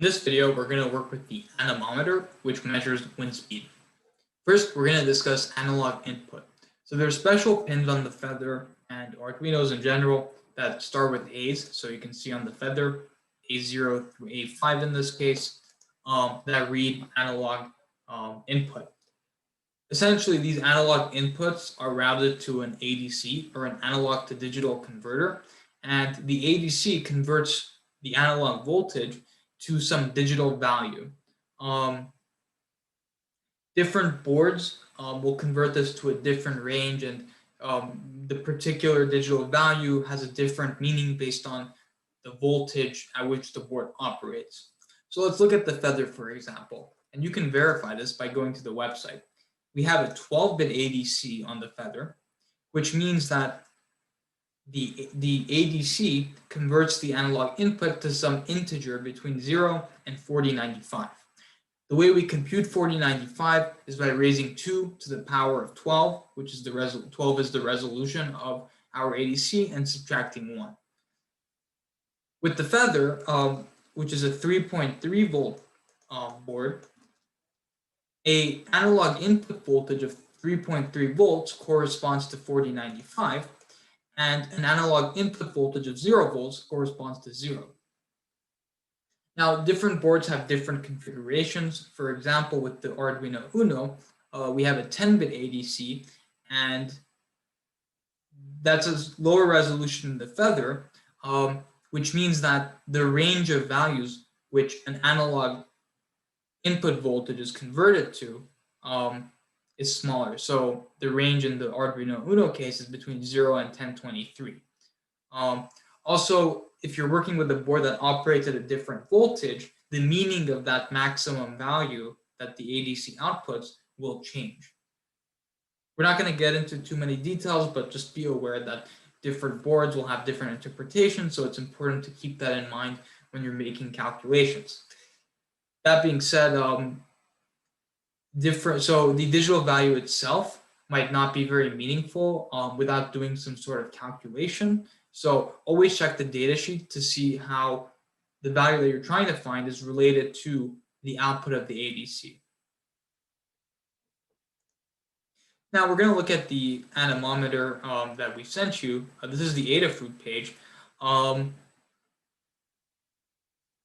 In this video, we're going to work with the anemometer, which measures wind speed. First, we're going to discuss analog input. So there's special pins on the feather and Arduinos in general that start with A's. So you can see on the feather, A0 through A5 in this case, that read analog input. Essentially, these analog inputs are routed to an ADC, or an analog to digital converter, and the ADC converts the analog voltage to some digital value. Um, Different boards will convert this to a different range, and the particular digital value has a different meaning based on the voltage at which the board operates. So let's look at the feather, for example, and you can verify this by going to the website. We have a 12-bit ADC on the feather, which means that the ADC converts the analog input to some integer between 0 and 4095. The way we compute 4095 is by raising 2 to the power of 12, which is 12 is the resolution of our ADC, and subtracting 1. With the feather, which is a 3.3 volt board, an analog input voltage of 3.3 volts corresponds to 4095, and an analog input voltage of 0 volts corresponds to 0. Now, different boards have different configurations. For example, with the Arduino Uno, we have a 10-bit ADC, and that's a lower resolution than the feather, which means that the range of values which an analog input voltage is converted to is smaller. So the range in the Arduino Uno case is between 0 and 1023. Also, if you're working with a board that operates at a different voltage, the meaning of that maximum value that the ADC outputs will change. We're not going to get into too many details, but just be aware that different boards will have different interpretations, so it's important to keep that in mind when you're making calculations. That being said, so the digital value itself might not be very meaningful without doing some sort of calculation. So always check the datasheet to see how the value that you're trying to find is related to the output of the ADC. Now we're going to look at the anemometer that we sent you. This is the Adafruit page.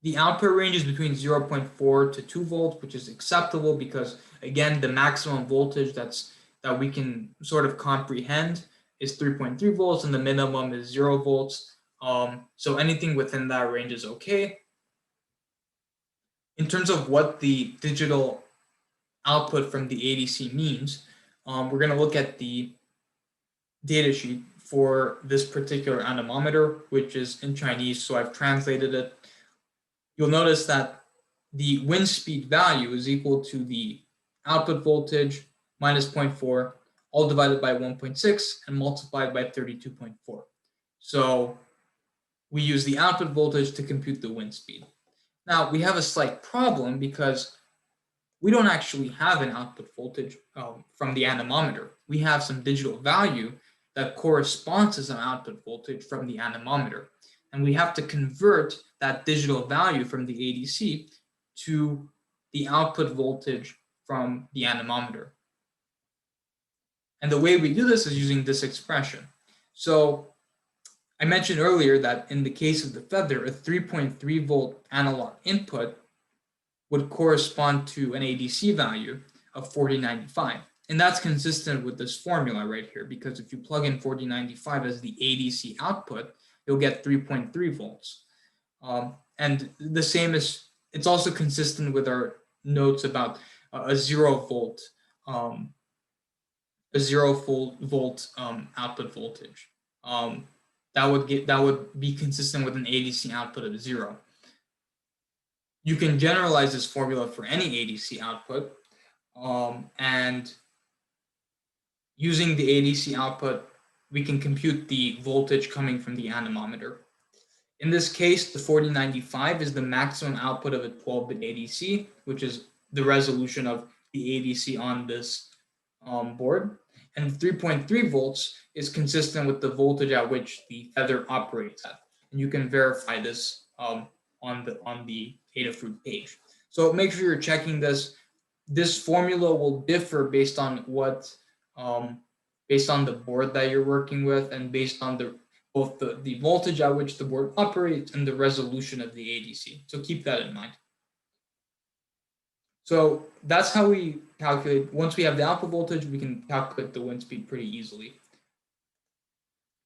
The output range is between 0.4 to 2 volts, which is acceptable because, again, the maximum voltage that we can sort of comprehend is 3.3 volts, and the minimum is 0 volts. So anything within that range is okay. In terms of what the digital output from the ADC means, we're going to look at the datasheet for this particular anemometer, which is in Chinese, so I've translated it. You'll notice that the wind speed value is equal to the output voltage minus 0.4, all divided by 1.6 and multiplied by 32.4. So we use the output voltage to compute the wind speed. Now, we have a slight problem because we don't actually have an output voltage from the anemometer. We have some digital value that corresponds to some output voltage from the anemometer. And we have to convert that digital value from the ADC to the output voltage from the anemometer. And the way we do this is using this expression. So I mentioned earlier that in the case of the feather, a 3.3 volt analog input would correspond to an ADC value of 4095. And that's consistent with this formula right here, because if you plug in 4095 as the ADC output, you'll get 3.3 volts. And the same is, it's also consistent with our notes about a 0 volt output voltage. That would be consistent with an ADC output of 0. You can generalize this formula for any ADC output, and using the ADC output, we can compute the voltage coming from the anemometer. In this case, the 4095 is the maximum output of a 12-bit ADC, which is the resolution of the ADC on this board. And 3.3 volts is consistent with the voltage at which the feather operates at. And you can verify this on the Adafruit page. So make sure you're checking this. This formula will differ based on what based on the board that you're working with, and based on both the voltage at which the board operates and the resolution of the ADC. So keep that in mind. So that's how we calculate. Once we have the output voltage, we can calculate the wind speed pretty easily.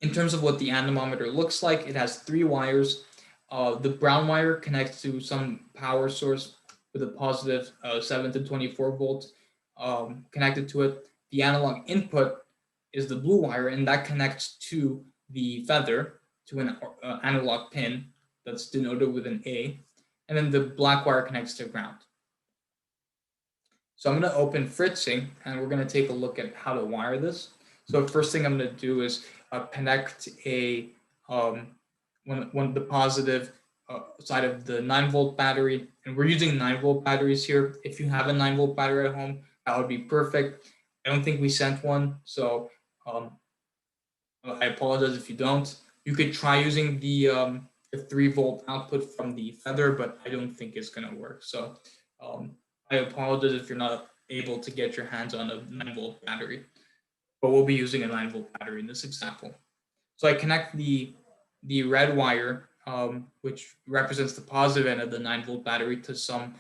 In terms of what the anemometer looks like, it has 3 wires. The brown wire connects to some power source with a positive 7 to 24 volts connected to it. The analog input is the blue wire, and that connects to the feather, to an analog pin that's denoted with an A. And then the black wire connects to ground. So I'm going to open fritzing, and we're going to take a look at how to wire this. So first thing I'm going to do is connect a the positive side of the 9-volt battery, and we're using 9-volt batteries here. If you have a 9-volt battery at home, that would be perfect. I don't think we sent one, so I apologize if you don't. You could try using the 3-volt output from the feather, but I don't think it's going to work. So I apologize if you're not able to get your hands on a 9-volt battery, but we'll be using a 9-volt battery in this example. So I connect the red wire, which represents the positive end of the 9-volt battery, to some,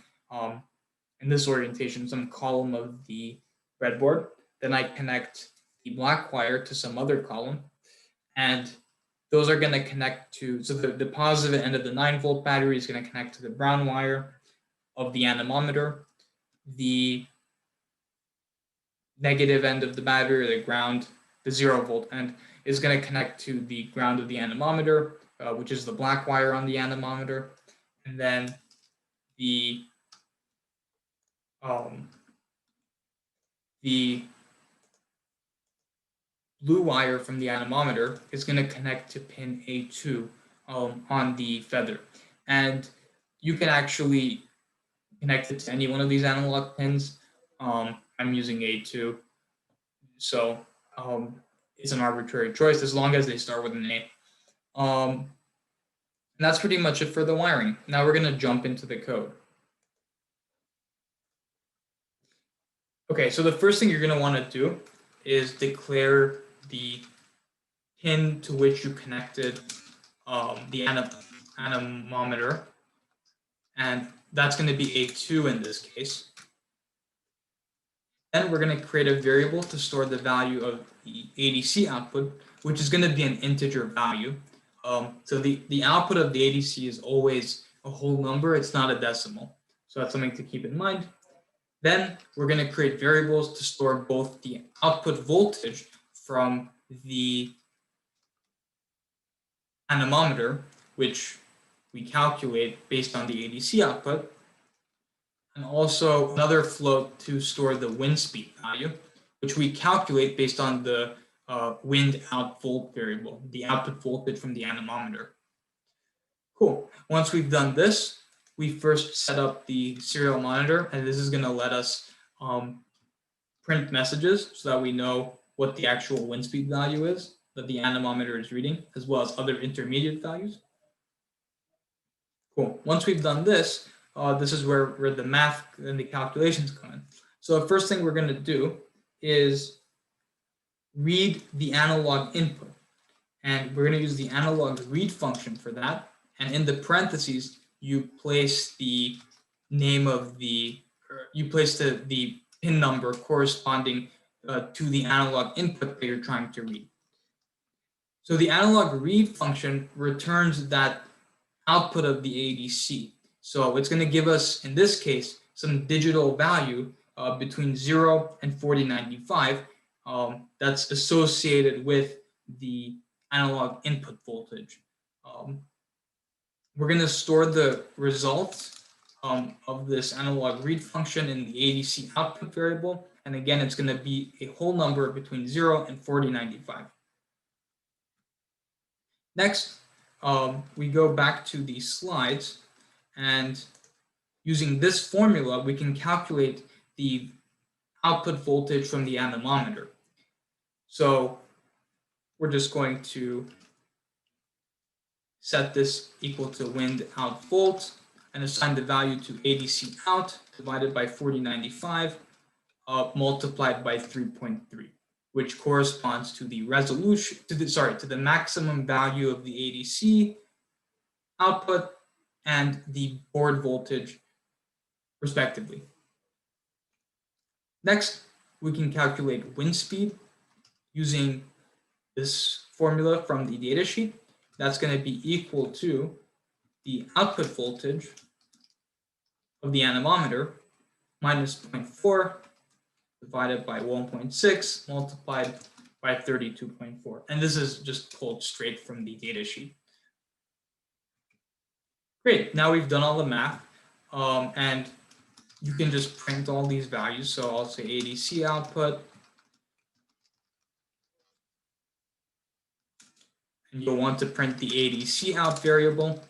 in this orientation, some column of the breadboard. Then I connect the black wire to some other column, and those are going to connect to, so the positive end of the 9-volt battery is going to connect to the brown wire of the anemometer. The negative end of the battery, or the ground, the 0-volt end, is going to connect to the ground of the anemometer, which is the black wire on the anemometer. And then the blue wire from the anemometer is going to connect to pin A2 on the feather. And you can actually connect it to any one of these analog pins. I'm using A2, so it's an arbitrary choice as long as they start with an A. And that's pretty much it for the wiring. Now we're going to jump into the code. Okay, so the first thing you're going to want to do is declare the pin to which you connected the anemometer, and that's going to be A2 in this case. Then we're going to create a variable to store the value of the ADC output, which is going to be an integer value. So the output of the ADC is always a whole number. It's not a decimal. So that's something to keep in mind. Then we're going to create variables to store both the output voltage from the anemometer, which we calculate based on the ADC output, and also another float to store the wind speed value, which we calculate based on the wind out volt variable, the output voltage from the anemometer. Cool. Once we've done this, we first set up the serial monitor, and this is going to let us print messages so that we know what the actual wind speed value is that the anemometer is reading, as well as other intermediate values. Cool. Once we've done this, this is where the math and the calculations come in. So the first thing we're going to do is read the analog input. And we're going to use the analog read function for that. And in the parentheses, you place the name of the pin number corresponding to the analog input that you're trying to read. So the analog read function returns that output of the ADC. So it's going to give us, in this case, some digital value between 0 and 4095 that's associated with the analog input voltage. We're going to store the results of this analog read function in the ADC output variable. And again, it's going to be a whole number between 0 and 4095. Next, we go back to the slides, and using this formula, we can calculate the output voltage from the anemometer. So we're just going to set this equal to wind out volt, and assign the value to ADC out divided by 4095 multiplied by 3.3, which corresponds to the resolution, to the maximum value of the ADC output and the board voltage, respectively. Next, we can calculate wind speed using this formula from the datasheet. That's going to be equal to the output voltage of the anemometer minus 0.4 divided by 1.6 multiplied by 32.4. And this is just pulled straight from the datasheet. Great, now we've done all the math, and you can just print all these values. So I'll say ADC output, and you'll want to print the ADC out variable.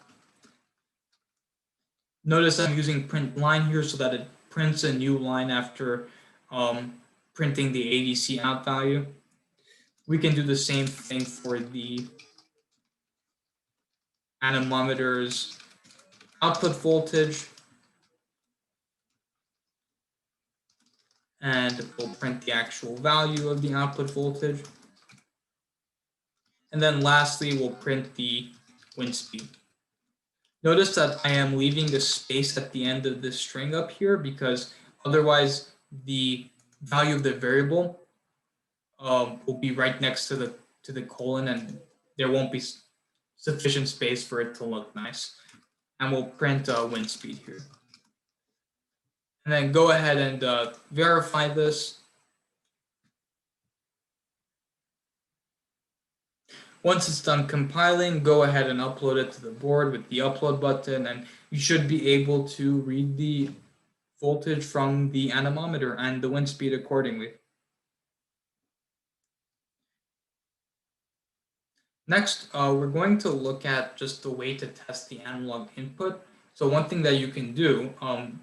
Notice I'm using print line here so that it prints a new line after printing the ADC out value. We can do the same thing for the anemometer's output voltage, and we'll print the actual value of the output voltage. And then lastly, we'll print the wind speed. Notice that I am leaving a space at the end of this string up here because otherwise the value of the variable will be right next to the colon, and there won't be sufficient space for it to look nice. And we'll print wind speed here. And then go ahead and verify this. Once it's done compiling, go ahead and upload it to the board with the upload button, and you should be able to read the voltage from the anemometer and the wind speed accordingly. Next, we're going to look at just the way to test the analog input. So one thing that you can do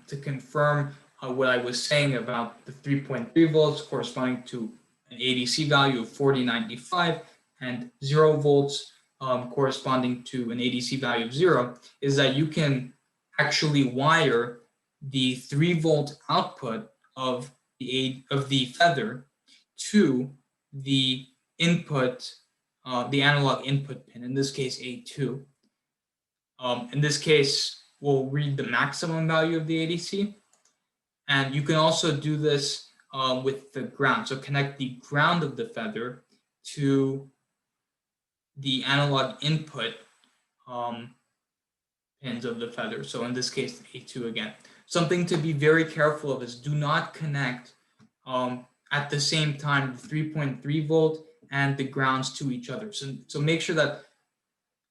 to confirm what I was saying about the 3.3 volts corresponding to an ADC value of 4095 and 0 volts corresponding to an ADC value of 0 is that you can actually wire the 3-volt output of the feather to the input, the analog input pin, in this case A2. In this case, we'll read the maximum value of the ADC. And you can also do this with the ground. So connect the ground of the feather to the analog input pins of the feather. So in this case, A2 again. Something to be very careful of is do not connect at the same time the 3.3 volt and the grounds to each other. So make sure that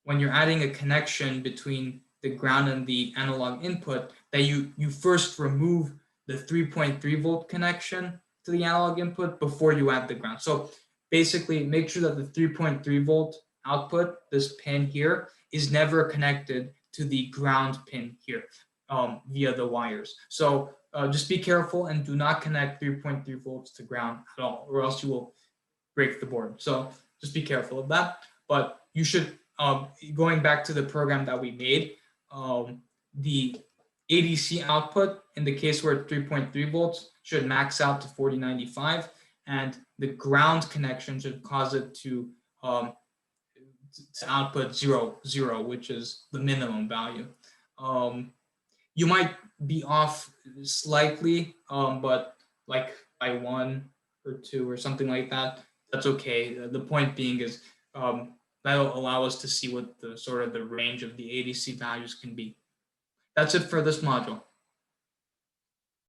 when you're adding a connection between the ground and the analog input, that you first remove the 3.3 volt connection to the analog input before you add the ground. So basically make sure that the 3.3 volt output, this pin here, is never connected to the ground pin here via the wires. So just be careful and do not connect 3.3 volts to ground at all, or else you will break the board. So just be careful of that. But you should, going back to the program that we made, the ADC output, in the case where it's 3.3 volts, should max out to 4095, and the ground connection should cause it to output 0, which is the minimum value. You might be off slightly, but like by 1 or 2 or something like that, that's okay. The point being is that'll allow us to see what the sort of the range of the ADC values can be. That's it for this module.